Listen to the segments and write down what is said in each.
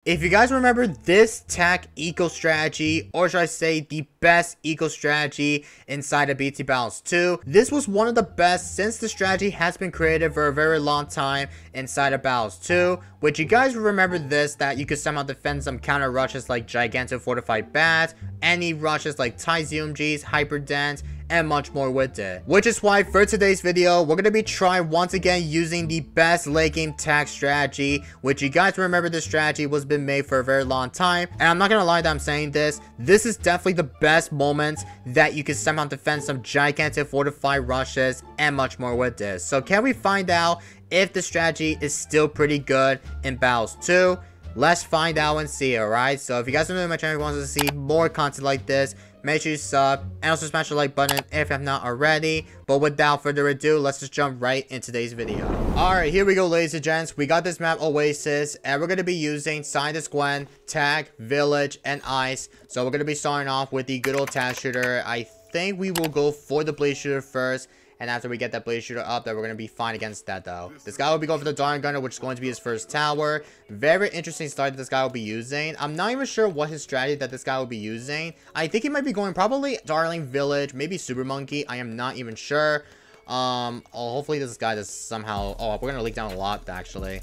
If you guys remember this Tack eco strategy, or should I say the best eco strategy inside of BT Battles 2, this was one of the best since the strategy has been created for a very long time inside of Battles 2, which you guys remember this, that you could somehow defend some counter rushes like Gigantic Fortified Bats, any rushes like Tie ZMGs, Hyper Dance, and much more with it. Which is why for today's video, we're going to be trying once again using the best late game Tack strategy, which you guys remember this strategy was been made for a very long time. And I'm not going to lie that I'm saying this is definitely the best moment that you can somehow defend some Gigantic Fortified rushes and much more with this. So can we find out if the strategy is still pretty good in Battles 2? Let's find out and see, alright? So if you guys are new to my channel and want to see more content like this, make sure you sub and also smash the like button if you have not already. But without further ado, let's just jump right into today's video. Alright, here we go, ladies and gents. We got this map Oasis, and we're going to be using Scientist Gwen, Tack, Village, and Ice. So we're going to be starting off with the good old Tack shooter. I think we will go for the Blaze shooter first. And after we get that Blaze shooter up, then we're going to be fine against that, though. This guy will be going for the Darn Gunner, which is going to be his first tower. Very interesting start that this guy will be using. I'm not even sure what his strategy that this guy will be using. I think he might be going probably Darling Village, maybe Super Monkey. I am not even sure. Hopefully this guy does somehow... Oh, we're going to leak down a lot, actually.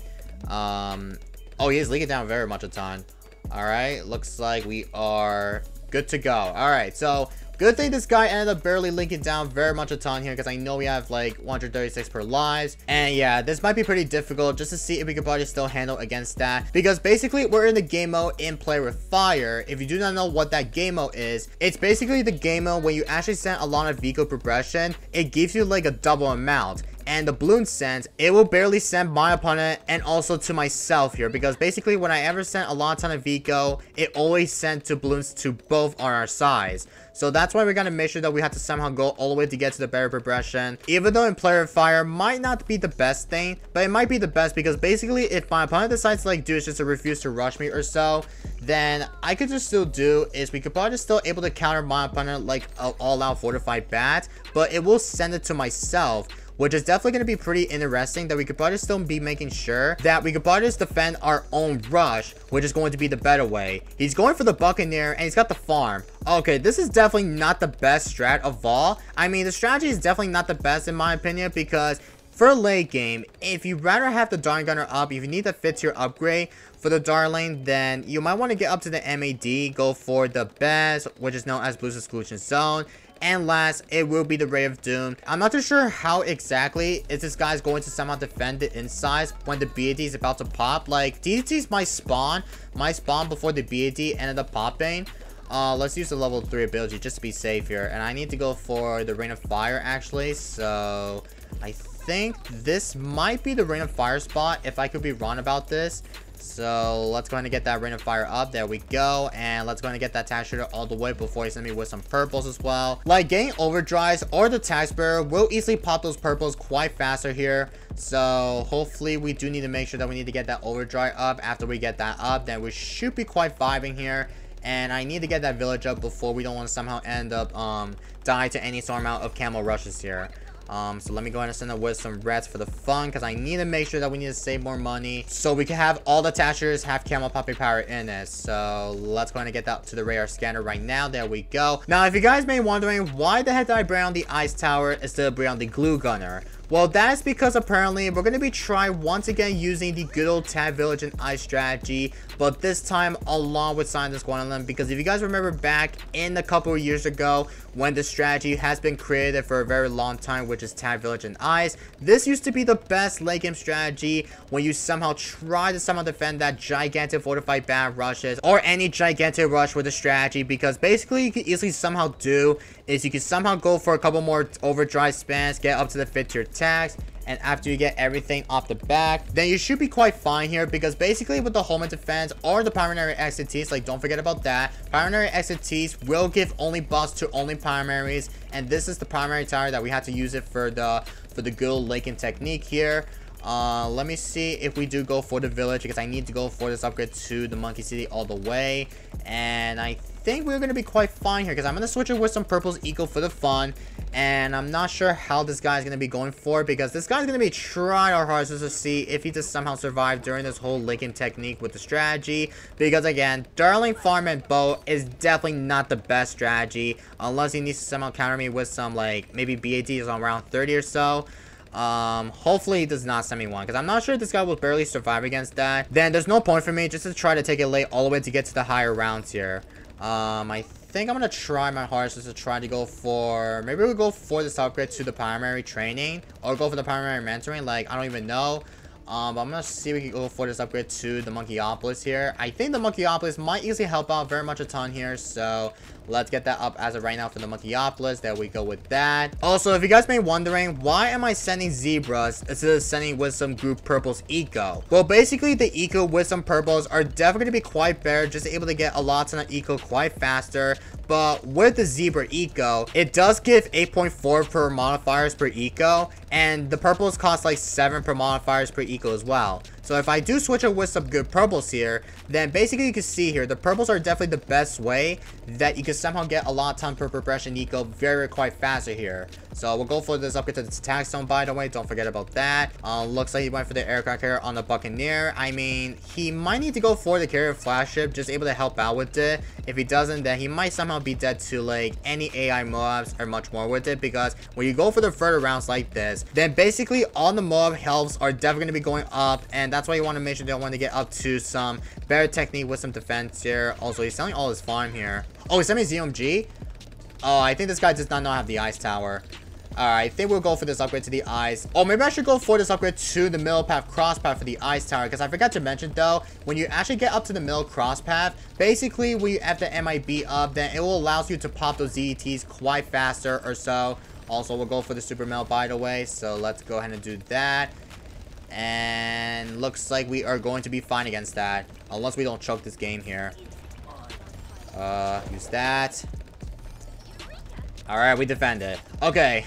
Oh, he is leaking down very much a ton. Alright, looks like we are good to go. Alright, so... good thing this guy ended up barely linking down very much a ton here, because I know we have like 136 per lives. And yeah, this might be pretty difficult just to see if we could probably still handle against that, because basically we're in the game mode in Play with Fire. If you do not know what that game mode is, it's basically the game mode when you actually send a lot of Vico progression, it gives you like a double amount. And the Bloons sends, it will barely send my opponent and also to myself here, because basically when I ever sent a lot ton of Vico, it always sent to Bloons to both on our sides. So that's why we're gonna make sure that we have to somehow go all the way to get to the better progression. Even though in Player of Fire might not be the best thing, but it might be the best, because basically if my opponent decides to like do is just to refuse to rush me or so, then I could just still do is we could probably just still able to counter my opponent like an all-out fortified bat, but it will send it to myself, which is definitely going to be pretty interesting, that we could probably still be making sure that we could probably just defend our own rush, which is going to be the better way. He's going for the Buccaneer, and he's got the farm. Okay, this is definitely not the best strat of all. I mean, the strategy is definitely not the best in my opinion, because for late game, if you rather have the Darn Gunner up, if you need the 5th-tier upgrade for the Darling, then you might want to get up to the MAD, go for the best, which is known as Blues Exclusion Zone. And last, it will be the Ray of Doom. I'm not too sure how exactly is this guy's going to somehow defend the insides when the BAD is about to pop. Like, DDTs might spawn before the BAD ended up popping. Let's use the level 3 ability just to be safe here. And I need to go for the Rain of Fire, actually. So, I think this might be the Rain of Fire spot, if I could be wrong about this. So let's go ahead and get that Rain of Fire up. There we go. And let's go ahead and get that Tack shooter all the way before he sends me with some purples as well. Like, getting overdrives or the Tack Bearer will easily pop those purples quite faster here. So hopefully we do need to make sure that we need to get that overdrive up. After we get that up, then we should be quite vibing here. And I need to get that village up before we don't want to somehow end up die to any sort amount of camo rushes here. So let me go ahead and send it with some reds for the fun, because I need to make sure that we need to save more money so we can have all the attachers have camo popping power in it. So let's go ahead and get that to the radar scanner right now. There we go. Now, if you guys may be wondering why the heck did I bring on the Ice Tower instead of bring on the Glue Gunner, well, that is because apparently we're going to be trying once again using the good old Tack Village and Ice strategy, but this time along with Scientist Gwen, because if you guys remember back in a couple of years ago when the strategy has been created for a very long time, which is Tack Village and Ice, this used to be the best late game strategy when you somehow try to somehow defend that Gigantic Fortified Bat rushes or any Gigantic rush with a strategy, because basically you could easily somehow do is you can somehow go for a couple more overdrive spans, get up to the 5th-tier attacks, and after you get everything off the back, then you should be quite fine here, because basically with the home and defense or the primary expertise, like, don't forget about that, primary expertise will give only buffs to only primaries, and this is the primary tower that we had to use it for the good old Lakin technique here. Let me see if we do go for the village, because I need to go for this upgrade to the Monkey City all the way. And I think we're going to be quite fine here, because I'm going to switch it with some purples eco for the fun. And I'm not sure how this guy's going to be going for, because this guy's going to be trying our hardest to see if he just somehow survive during this whole linking technique with the strategy. Because again, Darling Farm and Bow is definitely not the best strategy, unless he needs to somehow counter me with some, like, maybe BATs on round 30 or so. Hopefully he does not send me one, because I'm not sure this guy will barely survive against that. Then there's no point for me just to try to take it late all the way to get to the higher rounds here. I think I'm gonna try my hardest just to try to go for, maybe we'll go for this upgrade to the primary training, or go for the primary mentoring. Like, I don't even know. But I'm gonna see if we can go for this upgrade to the Monkeyopolis here. I think the Monkeyopolis might easily help out very much a ton here, so let's get that up as of right now for the Monkeyopolis. There we go with that. Also, if you guys may be wondering, why am I sending zebras instead of sending with some group purples eco? Well, basically the eco with some purples are definitely going to be quite better, just able to get a lot of eco quite faster. But with the zebra eco, it does give 8.4 per modifiers per eco, and the purples cost like 7 per modifiers per eco as well. So if I do switch it with some good purples here, then basically you can see here, the purples are definitely the best way that you can somehow get a lot of ton per progression eco very quite faster here. So we'll go for this upgrade to the Tack Stone, by the way, don't forget about that. Looks like he went for the aircraft carrier on the Buccaneer. I mean, he might need to go for the carrier flagship, just able to help out with it. If he doesn't, then he might somehow be dead to like any AI mobs or much more with it, because when you go for the further rounds like this, then basically all the mob healths are definitely going to be going up, and that's why you want to make sure they want to get up to some better technique with some defense here. Also, he's selling all his farm here. Oh, he's selling ZMG? Oh, I think this guy does not know how to have the ice tower. Alright, I think we'll go for this upgrade to the ice. Oh, maybe I should go for this upgrade to the middle path cross path for the ice tower, because I forgot to mention though, when you actually get up to the middle cross path, basically when you have the MIB up, then it will allow you to pop those ZETs quite faster or so. Also, we'll go for the super mill, by the way, so let's go ahead and do that. And looks like we are going to be fine against that, unless we don't choke this game here. Use that. Alright, we defend it. Okay.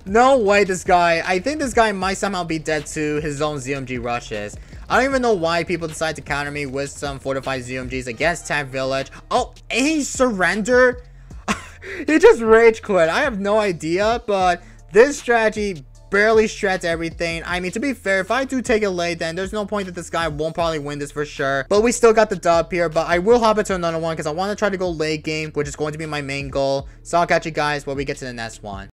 No way this guy. I think this guy might somehow be dead to his own ZMG rushes. I don't even know why people decide to counter me with some fortified ZMGs against Tack Village. Oh, and he surrendered? He just rage quit. I have no idea, but this strategy barely shreds everything. I mean, to be fair, if I do take it late, then there's no point that this guy won't probably win this for sure. But we still got the dub here, but I will hop into another one because I want to try to go late game, which is going to be my main goal. So I'll catch you guys when we get to the next one.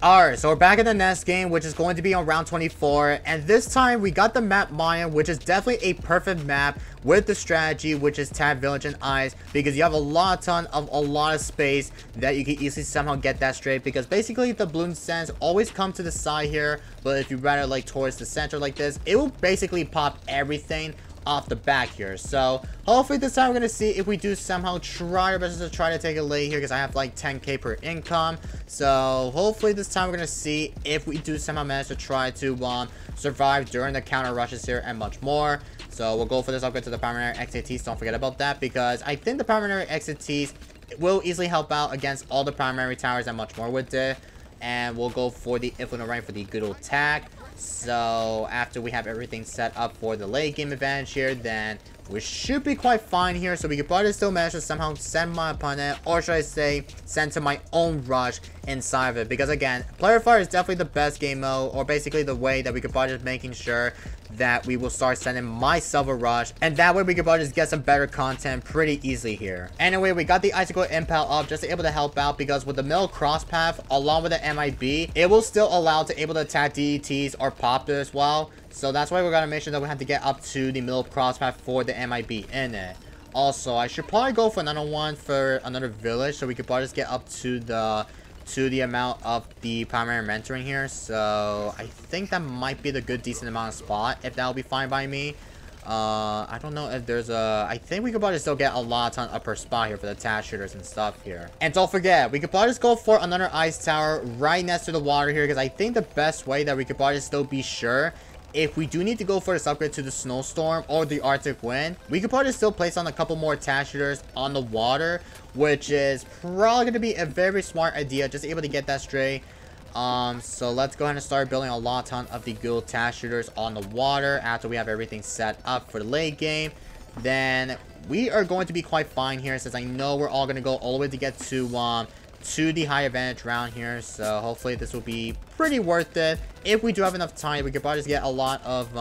Alright, so we're back in the next game, which is going to be on round 24, and this time we got the map Maya, which is definitely a perfect map with the strategy, which is Tack Village and Ice, because you have a lot of space that you can easily somehow get that straight, because basically the balloon sense always come to the side here, but if you rather like towards the center like this, it will basically pop everything off the back here. So hopefully this time we're gonna see if we do somehow try our best to try to take it late here, because I have like 10k per income. So hopefully this time we're gonna see if we do somehow manage to try to survive during the counter rushes here and much more. So we'll go for this upgrade to the primary XATs. Don't forget about that, because I think the primary XATs will easily help out against all the primary towers and much more with it. And we'll go for the infinite rank for the good old Tack. So after we have everything set up for the late game advantage here, then we should be quite fine here. So we could probably still manage to somehow send my opponent, or should I say send to my own rush inside of it, because again, player fire is definitely the best game mode, or basically the way that we could probably just making sure that we will start sending myself a rush, and that way we could probably just get some better content pretty easily here. Anyway, we got the icicle impel up just to able to help out, because with the middle cross path along with the MIB, it will still allow to able to attack DETs or pop it as well. So that's why we're gonna make sure that we have to get up to the middle cross path for the MIB in it. Also, I should probably go for another one for another village, so we could probably just get up to the amount of the primary mentoring here. So I think that might be the good decent amount of spot, if that will be fine by me. I don't know if there's I think we could probably still get a lot of upper spot here for the Tack shooters and stuff here. And don't forget, we could probably just go for another ice tower right next to the water here, because I think the best way that we could probably still be sure, if we do need to go for this upgrade to the snowstorm or the Arctic wind, we could probably still place on a couple more Tack shooters on the water, which is probably going to be a very smart idea, just able to get that straight. So let's go ahead and start building a lot ton of the Ghoul Tack shooters on the water after we have everything set up for the late game. Then we are going to be quite fine here, since I know we're all going to go all the way to get to the high advantage round here. So hopefully this will be pretty worth it. If we do have enough time, we could probably just get a lot of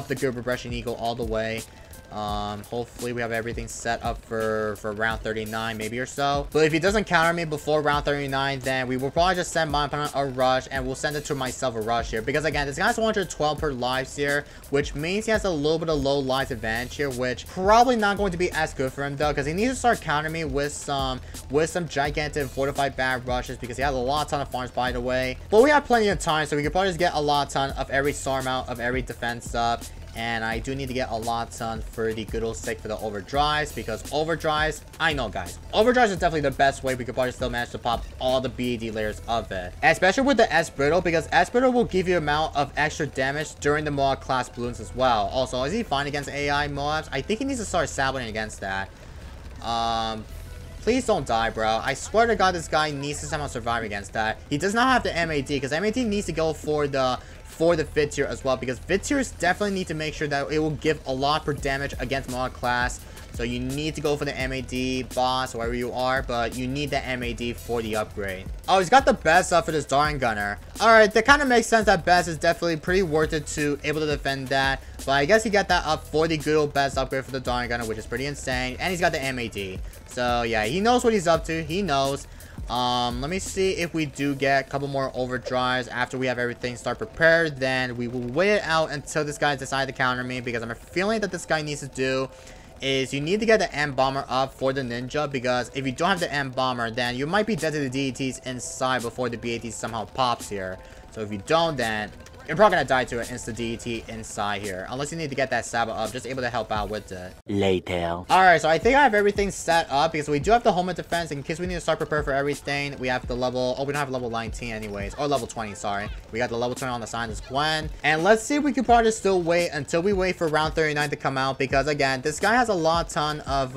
the good progression eagle all the way. Hopefully we have everything set up for round 39 maybe or so. But if he doesn't counter me before round 39, then we will probably just send my opponent a rush, and we'll send it to myself a rush here, because again, this guy has 112 per lives here, which means he has a little bit of low lives advantage here, which probably not going to be as good for him though, because he needs to start countering me with some gigantic fortified bad rushes, because he has a lot ton of farms by the way. But we have plenty of time, so we can probably just get a lot ton of every star amount of every defense up. And I do need to get a lot ton for the good old sake for the overdrives, because overdrives, I know guys, overdrives is definitely the best way we could probably still manage to pop all the BAD layers of it. Especially with the S Brittle, because S Brittle will give you amount of extra damage during the Moab class Bloons as well. Also, is he fine against AI Moabs? I think he needs to start sabotaging against that. Please don't die, bro. I swear to God, this guy needs to somehow survive against that. He does not have the MAD, because MAD needs to go for the fit tier as well, because fit tiers definitely need to make sure that it will give a lot per damage against mod class. So you need to go for the MAD, boss, wherever you are, but you need the MAD for the upgrade. Oh, he's got the best up for this Darn Gunner. Alright, that kind of makes sense that best is definitely pretty worth it to able to defend that. But I guess he got that up for the good old best upgrade for the Darn Gunner, which is pretty insane. And he's got the MAD. So yeah, he knows what he's up to. He knows. Let me see if we do get a couple more overdrives after we have everything start prepared. Then we will wait it out until this guy decides to counter me, because I'm feeling that this guy needs to do is you need to get the M bomber up for the ninja, because if you don't have the M bomber, then you might be dead to the DETs inside before the BAT somehow pops here. So if you don't, then you're probably gonna die to an insta DET inside here, unless you need to get that Saba up, just able to help out with it. Later. Alright, so I think I have everything set up, because we do have the home defense in case we need to start prepare for everything. We have the level, oh, we don't have level 19 anyways, or level 20, sorry. We got the level 20 on the side as Gwen. And let's see if we can probably still wait until we wait for round 39 to come out, because again, this guy has a lot ton of,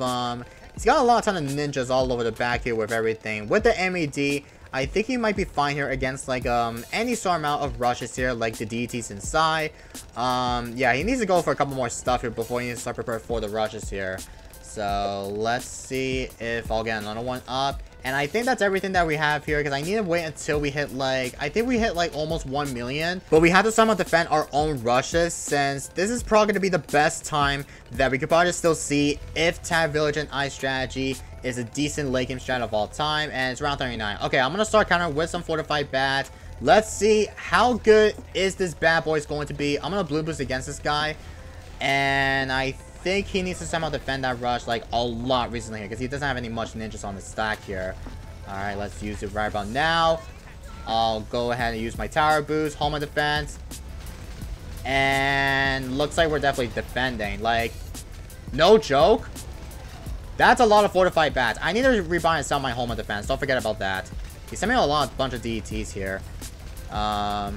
he's got a lot ton of ninjas all over the back here with everything. With the MED, I think he might be fine here against like any sort amount of rushes here, like the DTs inside. Yeah, he needs to go for a couple more stuff here before he needs to start preparing for the rushes here. So let's see if I'll get another one up. And I think that's everything that we have here, because I need to wait until we hit like, I think we hit like almost 1 million. But we have to somehow defend our own rushes, since this is probably going to be the best time that we could probably still see if Tack Village and Ice strategy is a decent late game strat of all time. And it's round 39. Okay, I'm going to start countering with some fortified bats. Let's see how good is this bad boy is going to be. I'm going to blue boost against this guy. And I think he needs to somehow defend that rush like a lot recently here, because he doesn't have any much ninjas on the stack here. Alright, let's use it right about now. I'll go ahead and use my tower boost, hold my defense. And looks like we're definitely defending. Like, no joke. That's a lot of fortified bats. I need to rebuy and sell my home defense. Don't forget about that. He's sending me a bunch of DETs here. I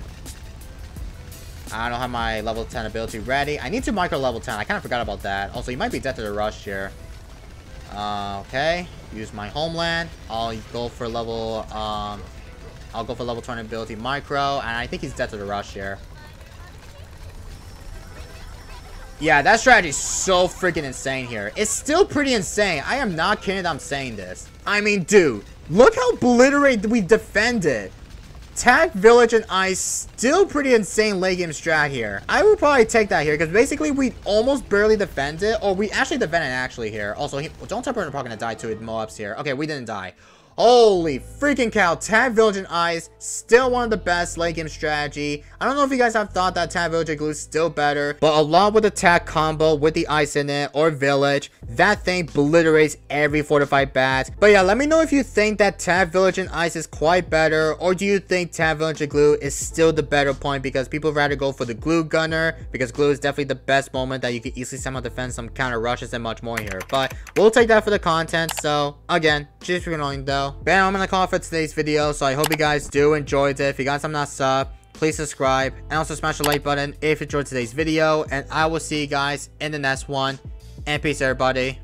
don't have my level 10 ability ready. I need to micro level 10. I kind of forgot about that. Also, he might be dead to the rush here. Okay. Use my homeland. I'll go for level 20 ability micro. And I think he's dead to the rush here. Yeah, that strategy is so freaking insane here. It's still pretty insane. I am not kidding that I'm saying this. I mean, dude, look how obliterated we defended. Tack Village and Ice, still pretty insane late game strat here. I would probably take that here, because basically we almost barely defended, or we actually defended actually here. Also, don't tell we're probably gonna die to it, Moabs here. Okay, we didn't die. Holy freaking cow, Tack Village and Ice, still one of the best late game strategy. I don't know if you guys have thought that Tack Village and Glue is still better, but along with the Tack combo with the Ice in it, or Village, that thing obliterates every fortified bat. But yeah, let me know if you think that Tack Village and Ice is quite better, or do you think Tack Village and Glue is still the better point, because people rather go for the Glue Gunner, because Glue is definitely the best moment that you can easily somehow defend some counter rushes and much more here. But we'll take that for the content. So again, just for knowing though. Bam, I'm gonna call it for today's video, so I hope you guys do enjoyed it. If you got something not sub, please subscribe, and also smash the like button if you enjoyed today's video, and I will see you guys in the next one, and peace everybody.